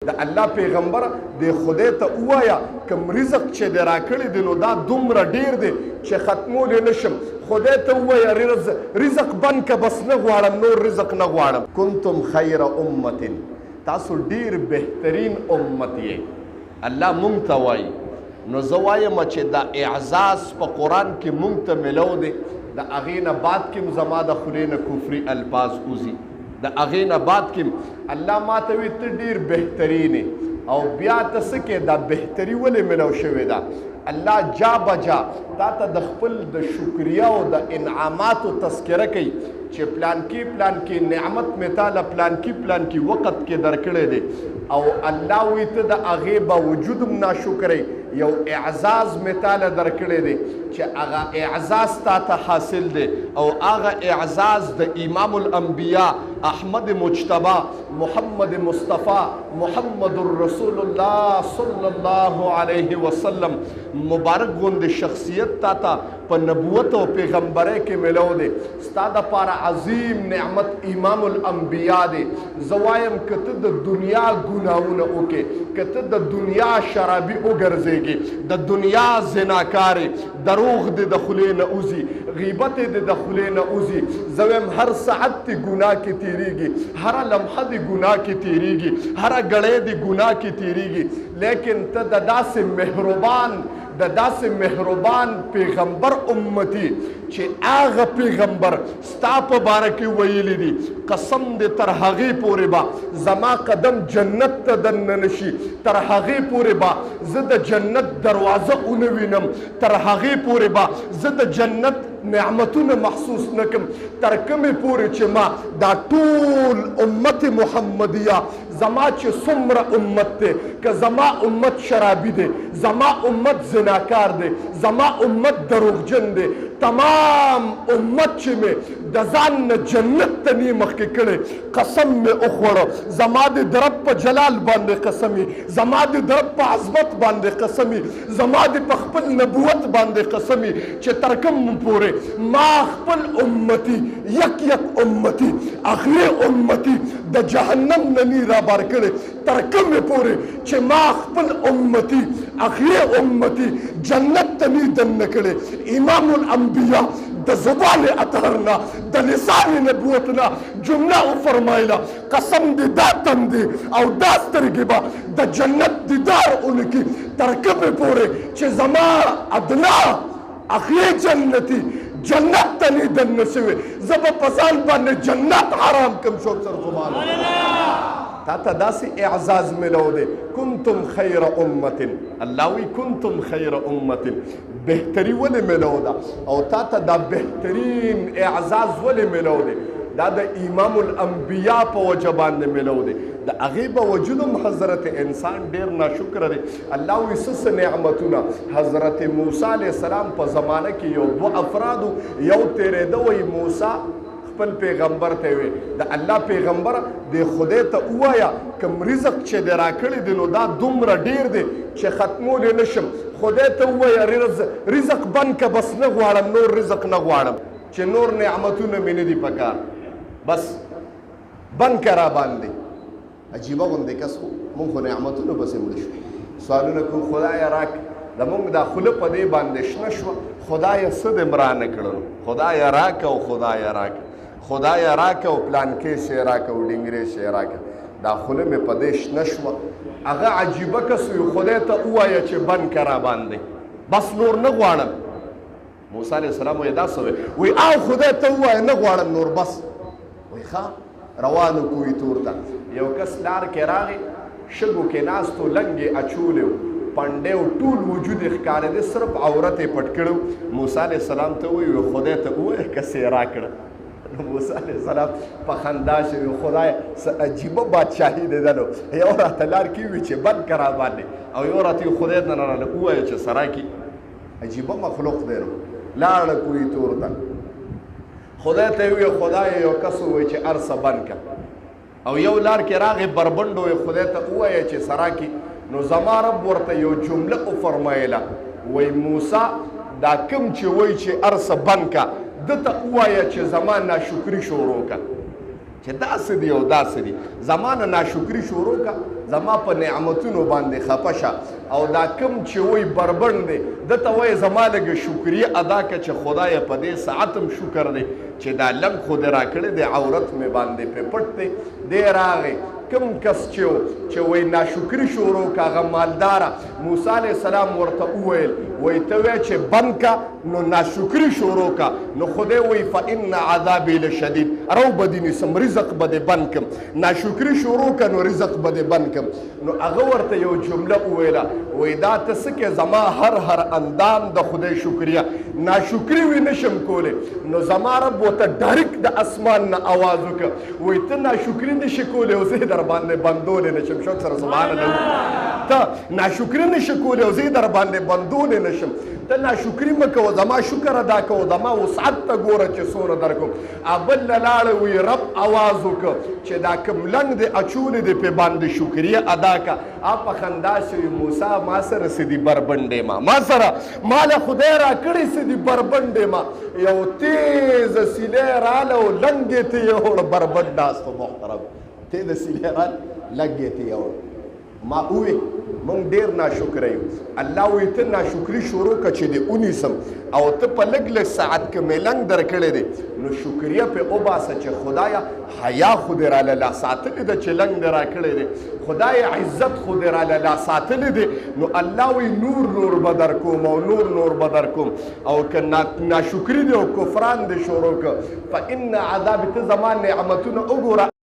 د الله پیغمبر د خدای ته ووایه کوم رزق چې دې راکړی دی نو دا دومره ډیر دی چې ختمولی نشم خدای ته ووایه رزق بند که بس نه غواړم نور رزق نه غواړم کنتم خیر امت تاسو ډیر بهترین امت یې الله مونږ ته وایي نو زه وایم چې دا اعزاز په قرآن کې مونږ ته ملو دی د هغې نه بعد کې زما د خولې نه کفري الفاظ وځي د هغې نه بعد کې الله ما ته وایي ته ډېر بهترین او بیا ته څه کې دا بهتري ولې ملو شوې ده الله جا بجا تا ته د خپل د شکریا او د انعاماتو تذکره کوي چې پلان کې نعمت مې تاله پلان کې وخت کې درکړی دی او الله وایي ته د هغې باوجود هم ناشکری یو اعزاز مې تاله درکړی دی چې هغه اعزاز تا ته حاصل دی او هغه اعزاز د امام الانبیاء احمد مجتبی محمد مصطفی محمد رسول الله صلی الله علیه وسلم مبارک غوندې شخصیت تا ته په نبوت او پیغمبرۍ کې ملو دی ستا دپاره عظیم نعمت امام الانبیاء دی زه وایم که ته د دنیا ګناهونه وکړې که ته د دنیا شرابي وګرځېږې د دنیا زناکارې دروغ دې د خولې نه وځي غیبت دې د خولې نه وځي زه وایم هر ساعت دې ګناه کې تېرېږي هره لمحه دې ګناه کې تېرېږي هره ګړۍ دې ګناه کې تېرېږي لیکن ته د داسې مهربان پیغمبر امتی چې هغه پیغمبر ستا په باره کې ویلی دي قسم دې تر هغې پورې به زما قدم جنت ته دننه نشي تر هغې پورې به زه د جنت دروازه ونه وینم تر هغې پورې به زه د جنت نعمتونه محسوس نکم تر کومې پورې چې ما دا ټول امت محمدیه زما چې څومره امت دی که زما امت شرابي دی زما امت زناکار دی زما امت دروغجن دی تمام امت چې مې د ځان نه جنت ته نی مخکې کړی قسم مې وخوړه زما د رب په جلال باندې قسمي زما د رب په عظمت باندې قسمي زما د په خپل نبوت باندې قسمي چې تر کوم پورې ما خپل امتی یک امتی اخري امتی د جهنم نه نی رابار کړی تر کومې پورې چې ما خپل امتی اخري امتی جنت ته نی دننه کړی امام الانبیاء د زبان اطهر نه د لسان نبوت نه جمله وفرمایله قسم دې دا تندې او دا سترګې به د جنت دیدار ونکي تر کومې پورې چې زما ادنا اخري جنتي جنت ته نه دننه شوې زه به په ځان باندې جنت حرام کم شوک سر سبحان الله تا ته داسې اعزاز ملو دی کنتم خیر امت الله وی کنتم خیر امت بهتري ولې ملو ده او تا ته دا بهترین اعزاز ولې ملو دی دا د امام الانبیاء په وجه باندې ملو دی د هغې باوجود هم حضرت انسان ډېر ناشکره دی الله وایي څه نعمتونه حضرت موسی علیه السلام په زمانه کې یو دوه افرادو یو تېرېده وایي موسی خپل پیغمبر ته وي د الله پیغمبر د خدای ته ووایه کوم رزق چې دې راکړی دی نو دا دومره ډیر دی چې ختمولی نشم خدای ته ووایه رزق بند که بس نه غواړم نور رزق نه غواړم چې نور نعمتونه مې نه دي پکار بس بند که را باندې عجیبه غوندې کس خو مونږ خو نعمتونه پسې مړه شو سوالونه کوم خدایه راکړه زمونږ دا خوله په دې باندې شنه شوه خدایه څه دې م رانه کړلو خدایه راکه او خدایه راکه خدایه راکه او پلانکې شی راکه او ډنګرې شی راکه دا خوله مې په دې شنه شوه هغه عجیبه کس وي خدای ته ووایه چې بند که را باندې بس نور نه غواړم موسی علیه السلام وایي دا څه وایي او خدای ته ووایه نه غواړم نور بس وایي ښه روانو کوی تور ته یو کس لار کې راغی شګو کې ناست و لنګې اچولی و پنډی و ټول وجود یې ښکارېده صرف عورت یې پټ کړی موسی علیه السلام ته وایي خدای ته ووایه کس یې راکړه موسی علیه السلام په خندا شوي خدایه څه عجیبه بادشاهي دی ده نو یو راته لار کې وي چې بند که را باندې او یو راته خدای ته نه راله ووایه چې څه راکړي عجیبه مخلوق دی نو لاړه کوی تور ته خدای ته یې ووایه خدایه یو کس ووایي چې هر څه بند که او یو لار کې راغی بربنډ وایي خدای ته ووایه چې څه راکړي نو زما رب ورته یو جمله وفرمایله وایي موسی دا کوم چې وایي چې هر څه بند که ده ته ووایه چې زما ناشکري شروع که چې داسې دي او داسې دي زما نه ناشکري شروع کا زما په نعمتونو باندې خفه شه او دا کم چې وایي بربند دی دته وایي زما لږه شکریه ادا کړه چې خدایه په دې ساعت هم شکر دی چې دا لنګ خو دې راکړی دی عورت مې باندې پې پټ دی دی راغی کم کس چې وایي ناشکري شروع کا هغه مالداره موسی علیه السلام ورته وویل وایي ته وایې چې بند کا نو ناشکري شروع کا نو خدای وایي فإن عذابي لشدید رو به دې نیسم رزق به دې بند کړم ناشکري شروع کا نو رزق به دې بند کړم نو هغه ورته یو جمله وویله وایي دا ته څه کې زما هر اندام د خدای شکریه ناشکري وي نشم کولی نو زما رب ورته ډایرکټ د اسمان نه آواز وکړه وایي ته ناشکري نشي کولی او زه در باندې بندولی نشم شوق سره سبحان الله ته ناشکري نشي کولی او زه در باندې بندولی نشم ته ناشکري مه کوه زما شکر ادا کوه زما وسعت ته ګوره چې څومره در کوم بل نه لاړه وایي رب آواز وکړه چې دا کوم لنګ دی اچولی دی پې باندې شکریه ادا که په خندا شوي موسی ما سره څه دي بربنډې ما سره ما له خدای راکړی څه دي بربنډې ما یو تیزه سیلی راله او لنګ یې ته یوړ بربنډ ناست و محترم تیزه سیلی راله لنګ یې ته یوړ ما ووی مونږ ډېر ناشکره یو الله وایي ته ناشکري شروع کړه چې دې ونیسم او ته په لږ لږ ساعت کې مې لنګ درکړی دی نو شکریه پې وباسه چې خدایه حیا خو دې راله لا ساتلې ده چې لنګ دې راکړی دی خدای عزت خو دې راله لا ساتلې دی نو الله وایي نور به در کوم او نور به در کوم او که ناشکري دی او کفران دې شروع کړه فإن عذاب ته زما نعمتونه وګوره